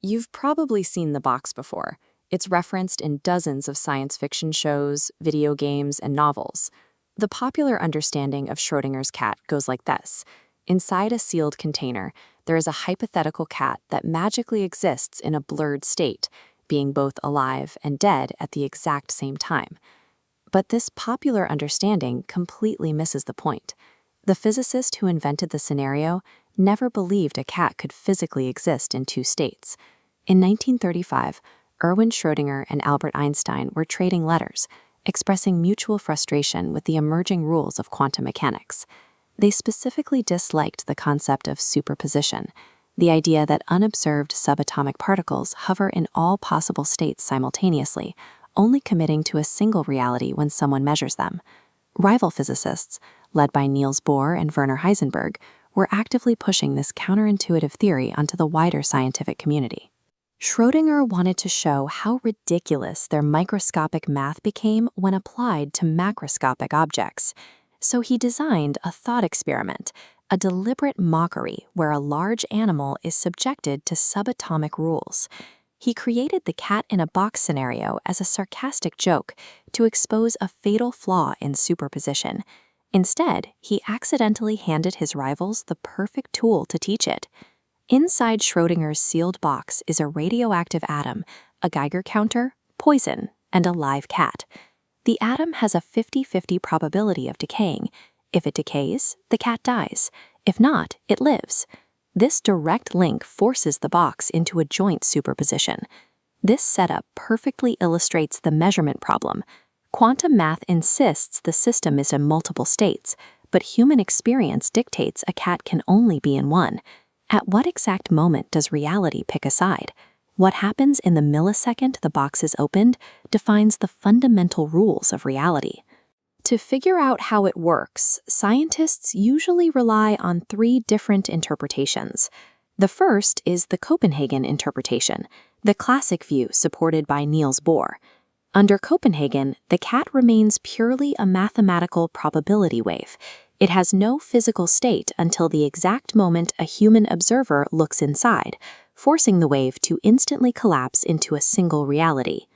You've probably seen the box before. It's referenced in dozens of science fiction shows, video games, and novels. The popular understanding of Schrödinger's cat goes like this. Inside a sealed container, there is a hypothetical cat that magically exists in a blurred state, being both alive and dead at the exact same time. But this popular understanding completely misses the point. The physicist who invented the scenario never believed a cat could physically exist in two states. In 1935, Erwin Schrödinger and Albert Einstein were trading letters, expressing mutual frustration with the emerging rules of quantum mechanics. They specifically disliked the concept of superposition, the idea that unobserved subatomic particles hover in all possible states simultaneously, only committing to a single reality when someone measures them. Rival physicists, led by Niels Bohr and Werner Heisenberg, were actively pushing this counterintuitive theory onto the wider scientific community. Schrödinger wanted to show how ridiculous their microscopic math became when applied to macroscopic objects. So he designed a thought experiment, a deliberate mockery where a large animal is subjected to subatomic rules. He created the cat-in-a-box scenario as a sarcastic joke to expose a fatal flaw in superposition. Instead, he accidentally handed his rivals the perfect tool to teach it. Inside Schrödinger's sealed box is a radioactive atom, a Geiger counter, poison, and a live cat. The atom has a 50-50 probability of decaying. If it decays, the cat dies. If not, it lives. This direct link forces the box into a joint superposition. This setup perfectly illustrates the measurement problem. Quantum math insists the system is in multiple states, but human experience dictates a cat can only be in one. At what exact moment does reality pick a side? What happens in the millisecond the box is opened defines the fundamental rules of reality. To figure out how it works, scientists usually rely on three different interpretations. The first is the Copenhagen interpretation, the classic view supported by Niels Bohr. Under Copenhagen, the cat remains purely a mathematical probability wave. It has no physical state until the exact moment a human observer looks inside, forcing the wave to instantly collapse into a single reality.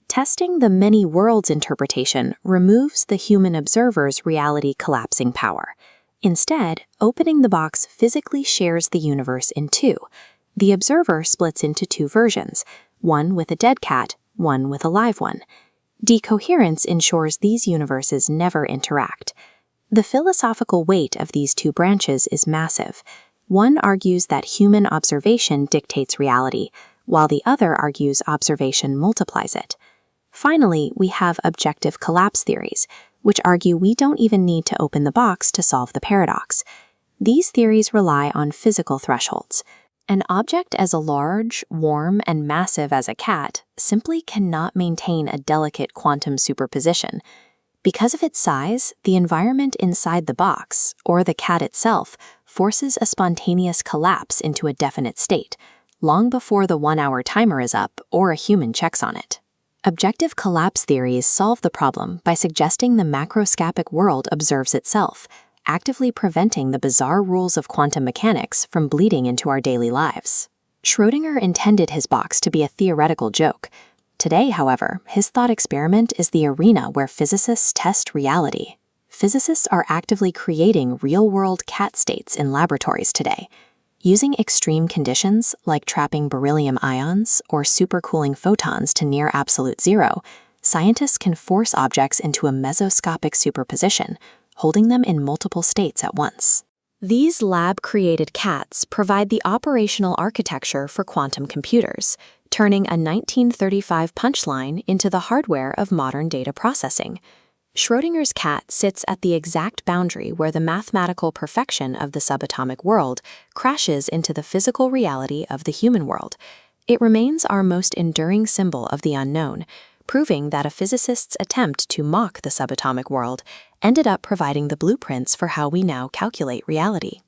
Testing the many worlds interpretation removes the human observer's reality collapsing power. Instead, opening the box physically shares the universe in two. The observer splits into two versions, one with a dead cat, one with a live one. Decoherence ensures these universes never interact. The philosophical weight of these two branches is massive. One argues that human observation dictates reality, while the other argues observation multiplies it. Finally, we have objective collapse theories, which argue we don't even need to open the box to solve the paradox. These theories rely on physical thresholds. An object as large, warm, and massive as a cat simply cannot maintain a delicate quantum superposition. Because of its size, the environment inside the box, or the cat itself, forces a spontaneous collapse into a definite state, long before the 1-hour timer is up or a human checks on it. Objective collapse theories solve the problem by suggesting the macroscopic world observes itself, actively preventing the bizarre rules of quantum mechanics from bleeding into our daily lives. Schrödinger intended his box to be a theoretical joke. Today, however, his thought experiment is the arena where physicists test reality. Physicists are actively creating real-world cat states in laboratories today. Using extreme conditions, like trapping beryllium ions or supercooling photons to near absolute zero, scientists can force objects into a mesoscopic superposition, holding them in multiple states at once. These lab-created cats provide the operational architecture for quantum computers, turning a 1935 punchline into the hardware of modern data processing. Schrödinger's cat sits at the exact boundary where the mathematical perfection of the subatomic world crashes into the physical reality of the human world. It remains our most enduring symbol of the unknown, proving that a physicist's attempt to mock the subatomic world ended up providing the blueprints for how we now calculate reality.